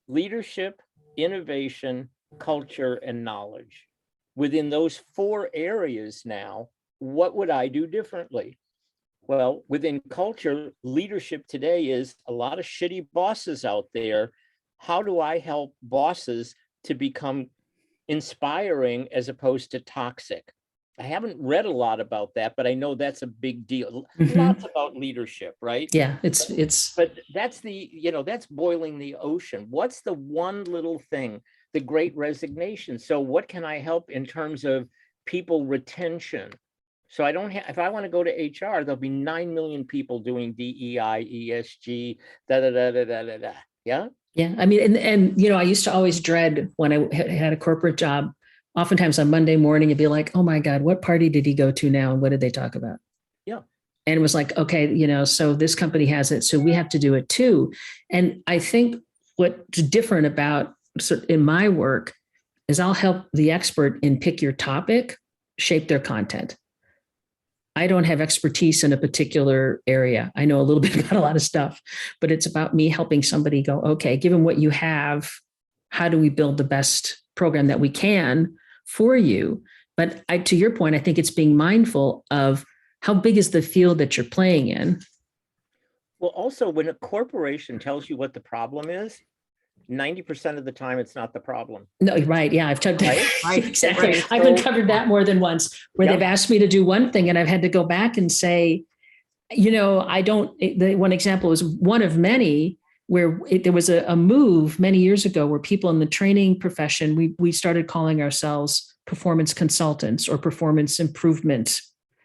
Leadership, innovation, culture, and knowledge. Within those 4 areas now, what would I do differently? Well, within culture, leadership today is a lot of shitty bosses out there. How do I help bosses to become inspiring as opposed to toxic? I haven't read a lot about that, but I know that's a big deal. Mm-hmm. Lots about leadership, right? Yeah, but that's that's boiling the ocean. What's the one little thing? The Great Resignation. So what can I help in terms of people retention? So I don't have, if I want to go to HR, there'll be 9 million people doing DEI, ESG, Yeah. Yeah. I mean, and I used to always dread when I had a corporate job, oftentimes on Monday morning, it'd be like, oh my God, what party did he go to now? And what did they talk about? Yeah. And it was like, okay, so this company has it, so we have to do it too. And I think what's different about in my work is I'll help the expert in pick your topic, shape their content. I don't have expertise in a particular area. I know a little bit about a lot of stuff, but it's about me helping somebody go, okay, given what you have, how do we build the best program that we can for you? But to your point, I think it's being mindful of how big is the field that you're playing in. Well, also when a corporation tells you what the problem is, 90% of the time, it's not the problem. No, right. Yeah, I've checked. Right. Exactly. Right. I've uncovered that more than once where they've asked me to do one thing and I've had to go back and say, I don't, the one example is one of many where there was a move many years ago where people in the training profession, we started calling ourselves performance consultants or performance improvement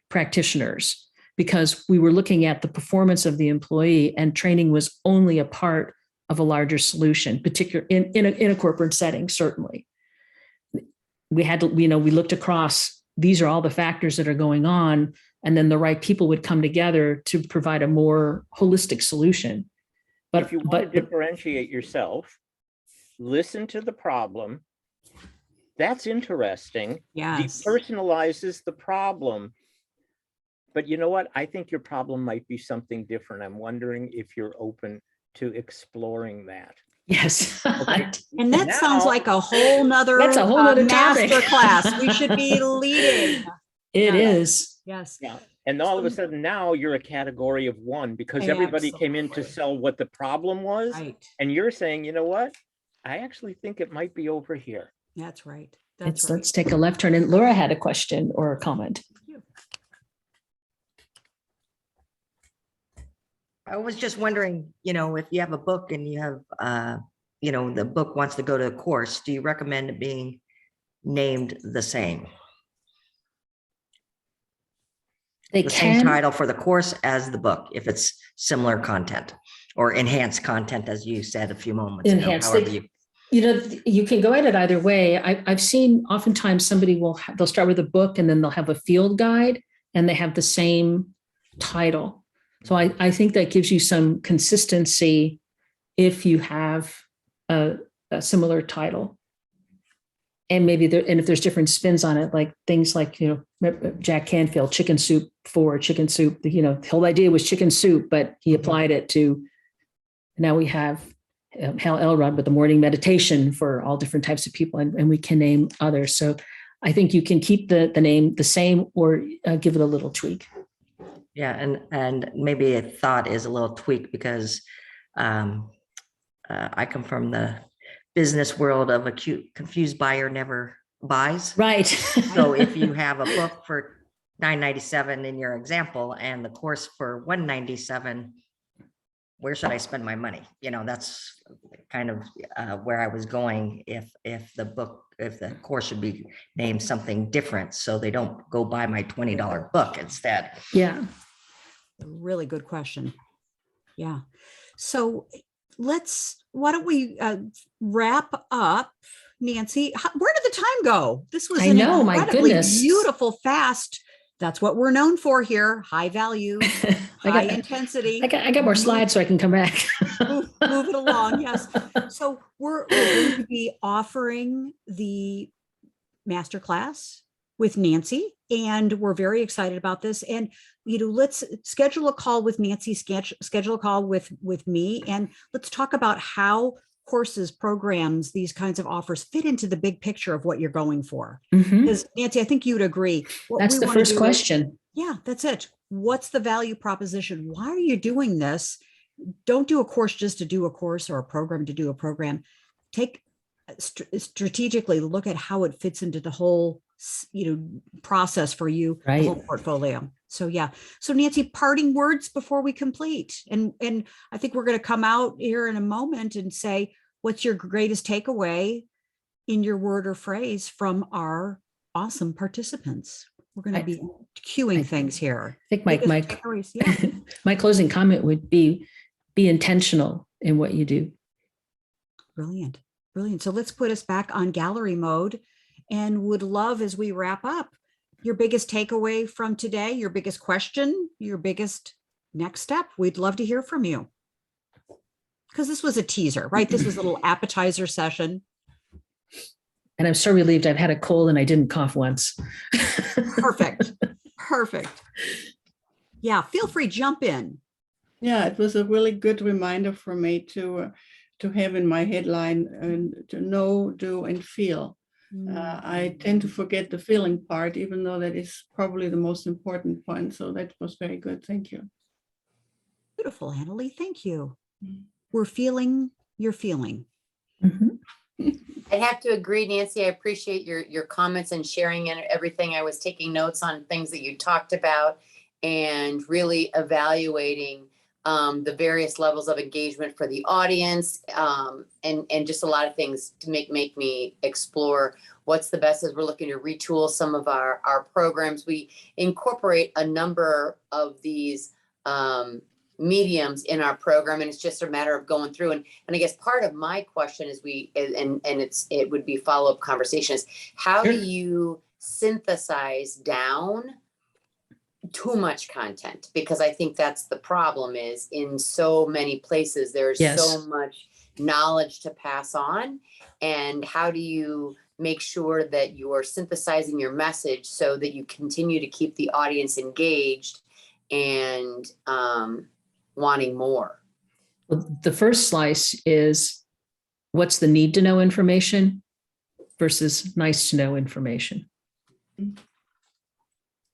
practitioners because we were looking at the performance of the employee and training was only a part of a larger solution, particularly in a corporate setting. Certainly, we had to, we looked across. These are all the factors that are going on. and then the right people would come together to provide a more holistic solution. But if you want to differentiate yourself, listen to the problem. That's interesting. Yes. Depersonalizes the problem. But you know what? I think your problem might be something different. I'm wondering if you're open to exploring that. Yes. Okay. And that sounds Now- like a whole nother That's a whole nother topic. master class. We should be leading. It Yes. is. Yes. Yeah. And all of a sudden now you're a category of one because everybody came in to Absolutely. sell what the problem was. Right. And you're saying, you know what? I actually think it might be over here. That's right. That's right. Let's take a left turn. And Laura had a question or a comment. I was just wondering, if you have a book and you have, the book wants to go to a course, do you recommend it being named the same? They The same can, title for the course as the book, if it's similar content or enhanced content, as you said a few moments ago. Enhanced. However you can go at it either way. I've seen oftentimes somebody they'll start with a book and then they'll have a field guide and they have the same title. So I think that gives you some consistency if you have a similar title. And maybe and if there's different spins on it, like things like, Jack Canfield, chicken soup for chicken soup, the whole idea was chicken soup, but he applied it to, now we have Hal Elrod with the morning meditation for all different types of people, and we can name others. So I think you can keep the name the same or give it a little tweak. Yeah, and maybe a thought is a little tweak because I come from the business world of a confused buyer never buys. Right. So if you have a book for $9.97 in your example and the course for $197, where should I spend my money? That's kind of where I was going. If the course should be named something different, so they don't go buy my $20 book instead. Yeah. Really good question. Yeah. So why don't we wrap up? Nancy, where did the time go? This was an my incredibly goodness. beautiful, fast. That's what we're known for here. High value, high intensity. I got more slides so I can come back. move it along. Yes. So we're going to be offering the masterclass with Nancy, and we're very excited about this. And let's schedule a call with Nancy, schedule a call with me, and let's talk about how courses, programs, these kinds of offers fit into the big picture of what you're going for. Because Nancy, I think you'd agree. That's the first question. Yeah, that's it. What's the value proposition? Why are you doing this? Don't do a course just to do a course or a program to do a program. Strategically look at how it fits into the whole process for you, right. The whole portfolio. So yeah. So Nancy, parting words before we complete. And I think we're going to come out here in a moment and say, what's your greatest takeaway in your word or phrase from our awesome participants? We're going to be cueing things here. I think my closing comment would be intentional in what you do. Brilliant. Brilliant. So let's put us back on gallery mode, and would love, as we wrap up, your biggest takeaway from today, your biggest question, your biggest next step. We'd love to hear from you. Because this was a teaser, right? This was a little appetizer session. And I'm so relieved I've had a cold and I didn't cough once. Perfect. Perfect. Yeah, feel free, jump in. Yeah, it was a really good reminder for me to have in my headline and to know, do, and feel. I tend to forget the feeling part, even though that is probably the most important point. So that was very good. Thank you. Beautiful, Annalie. Thank you. We're feeling your feeling. I have to agree, Nancy. I appreciate your comments and sharing and everything. I was taking notes on things that you talked about and really evaluating the various levels of engagement for the audience, and just a lot of things to make me explore what's the best as we're looking to retool some of our programs. We incorporate a number of these mediums in our program, and it's just a matter of going through. And I guess part of my question is it would be follow-up conversation is how do you synthesize down too much content, because I think that's the problem, is in so many places, there's Yes. so much knowledge to pass on. And how do you make sure that you are synthesizing your message so that you continue to keep the audience engaged and wanting more? Well, the first slice is what's the need to know information versus nice to know information.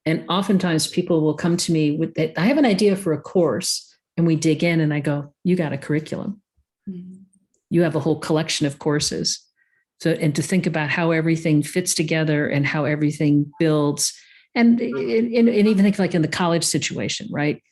And oftentimes people will come to me with, I have an idea for a course, and we dig in and I go, you got a curriculum. You have a whole collection of courses. So, and to think about how everything fits together and how everything builds. And even think like in the college situation, right?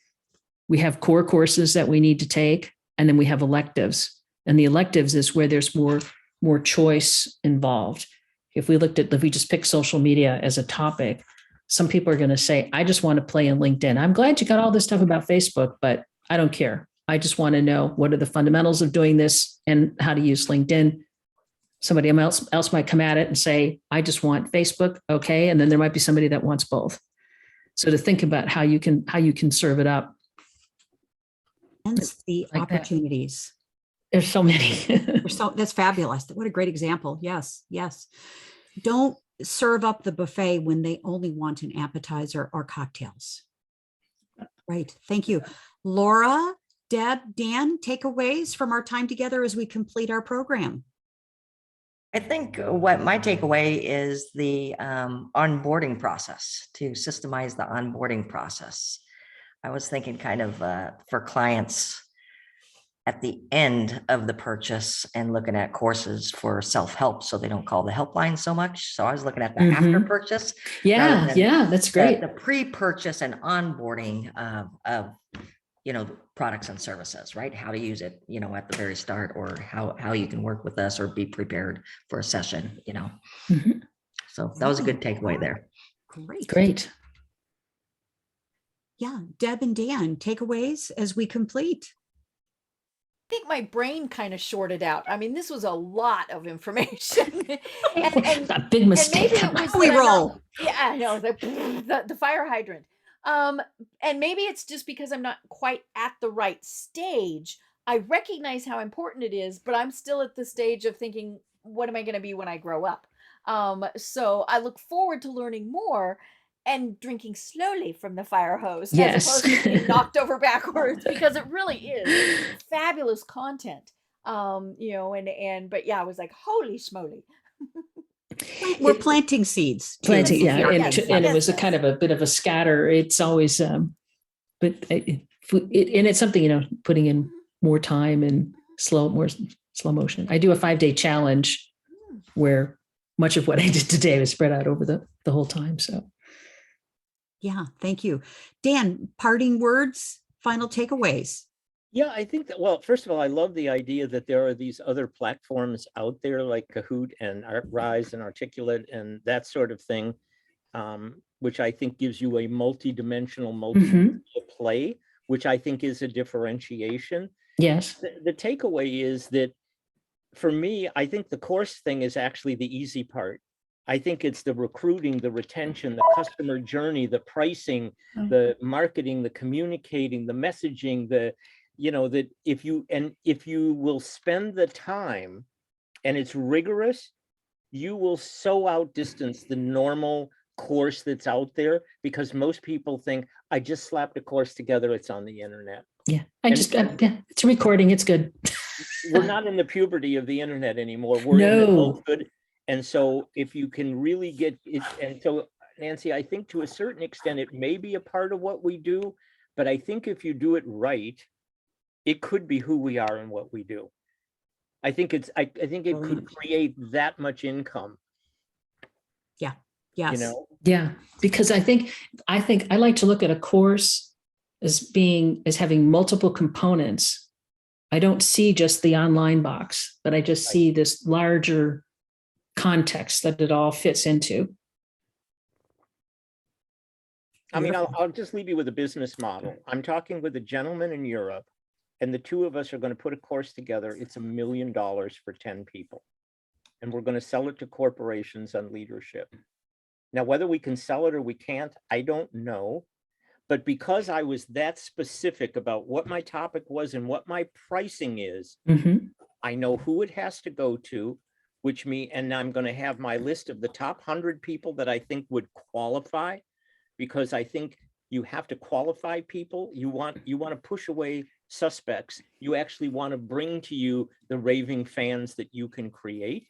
We have core courses that we need to take, and then we have electives. And the electives is where there's more choice involved. If we just pick social media as a topic, some people are going to say, I just want to play in LinkedIn. I'm glad you got all this stuff about Facebook, but I don't care. I just want to know what are the fundamentals of doing this and how to use LinkedIn. Somebody else might come at it and say, I just want Facebook. Okay. And then there might be somebody that wants both. So to think about how you can serve it up. And the like that. opportunities. There's so many. That's fabulous. What a great example. Yes. Yes. Don't serve up the buffet when they only want an appetizer or cocktails. Right. Thank you. Laura, Deb, Dan, takeaways from our time together as we complete our program. I think what my takeaway is the onboarding process, to systemize the onboarding process. I was thinking kind of for clients at the end of the purchase and looking at courses for self-help so they don't call the helpline so much. So I was looking at the after purchase. Yeah, that's great. The pre-purchase and onboarding of products and services, right? How to use it, at the very start, or how you can work with us or be prepared for a session, So that was a good takeaway there. Great. Yeah. Deb and Dan, takeaways as we complete. I think my brain kind of shorted out. I mean, this was a lot of information. and a big mistake. And maybe it was we roll. I know, the fire hydrant. And maybe it's just because I'm not quite at the right stage. I recognize how important it is, but I'm still at the stage of thinking, what am I going to be when I grow up? So I look forward to learning more and drinking slowly from the fire hose, as opposed to being knocked over backwards, because it really is fabulous content. But yeah, I was like, holy schmoly. We're planting seeds. Planting, yeah. And it was yes. a kind of a bit of a scatter. It's always, but it's something, putting in more time and more slow motion. I do a 5-day challenge where much of what I did today was spread out over the whole time. So. Yeah, thank you. Dan, parting words, final takeaways. Yeah, I think that, well, first of all, I love the idea that there are these other platforms out there like Kahoot and Rise and Articulate and that sort of thing, which I think gives you a multi-dimensional, play, which I think is a differentiation. Yes. The takeaway is that for me, I think the course thing is actually the easy part. I think it's the recruiting, the retention, the customer journey, the pricing, the marketing, the communicating, the messaging, that if you will spend the time and it's rigorous, you will so outdistance the normal course that's out there, because most people think, I just slapped a course together, it's on the internet. Yeah, it's a recording, it's good. We're not in the puberty of the internet anymore. We're in adulthood. And so if you can really get it, and so Nancy, I think to a certain extent, it may be a part of what we do, but I think if you do it right, it could be who we are and what we do. I think it could create that much income. Yeah. Yes. Yeah, because I think I like to look at a course as having multiple components. I don't see just the online box, but I just see this larger context that it all fits into. I mean, I'll just leave you with a business model. I'm talking with a gentleman in Europe, and the two of us are going to put a course together. It's $1 million for 10 people. And we're going to sell it to corporations on leadership. Now, whether we can sell it or we can't, I don't know. But because I was that specific about what my topic was and what my pricing is, Mhm. I know who it has to go to, and I'm going to have my list of the top 100 people that I think would qualify, because I think you have to qualify people. You want to push away suspects. You actually want to bring to you the raving fans that you can create.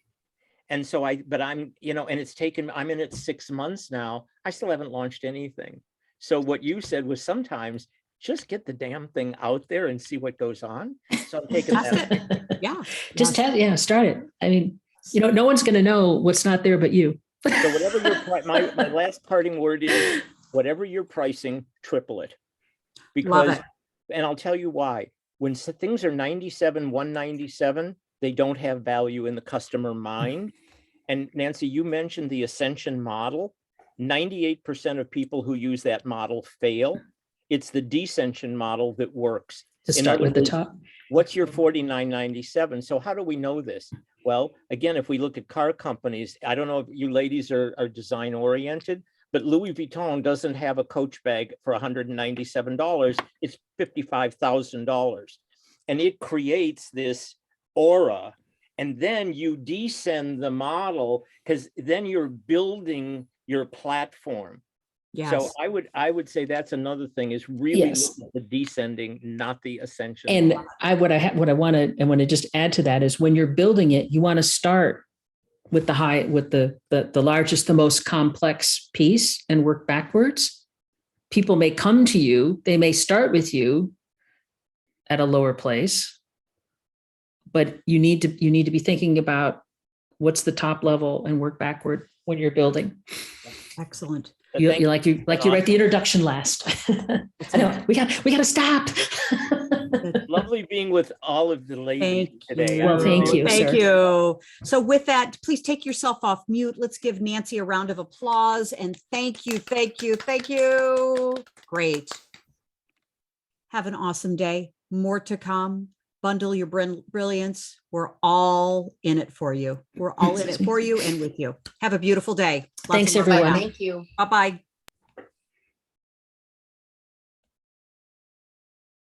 And so I'm in it 6 months now. I still haven't launched anything. So what you said was sometimes just get the damn thing out there and see what goes on. So I'm taking that. Yeah. Just start it. I mean, no one's going to know what's not there but you. So whatever my last parting word is, whatever you're pricing, triple it. Because, and I'll tell you why. When things are 97, 197, they don't have value in the customer mind. And Nancy, you mentioned the Ascension model. 98% of people who use that model fail. It's the descension model that works. To start with the top. What's your $49.97? So how do we know this? Well, again, if we look at car companies, I don't know if you ladies are design oriented, but Louis Vuitton doesn't have a Coach bag for $197. It's $55,000. And it creates this aura. And then you descend the model, because then you're building your platform. Yes. So I would say that's another thing, is really look at the descending, not the ascension. And I want to just add to that is, when you're building it, you want to start with the largest, the most complex piece and work backwards. People may come to you, they may start with you at a lower place, but you need to be thinking about what's the top level and work backward when you're building. Excellent. You write the introduction last. I know we got to stop. Lovely being with all of the ladies today. Well, thank you. Thank sir. you. So with that, please take yourself off mute. Let's give Nancy a round of applause, and thank you. Great. Have an awesome day. More to come. Bundle your brilliance. We're all in it for you. We're all in it for you and with you. Have a beautiful day. Thanks, everyone. Thank you. Bye-bye.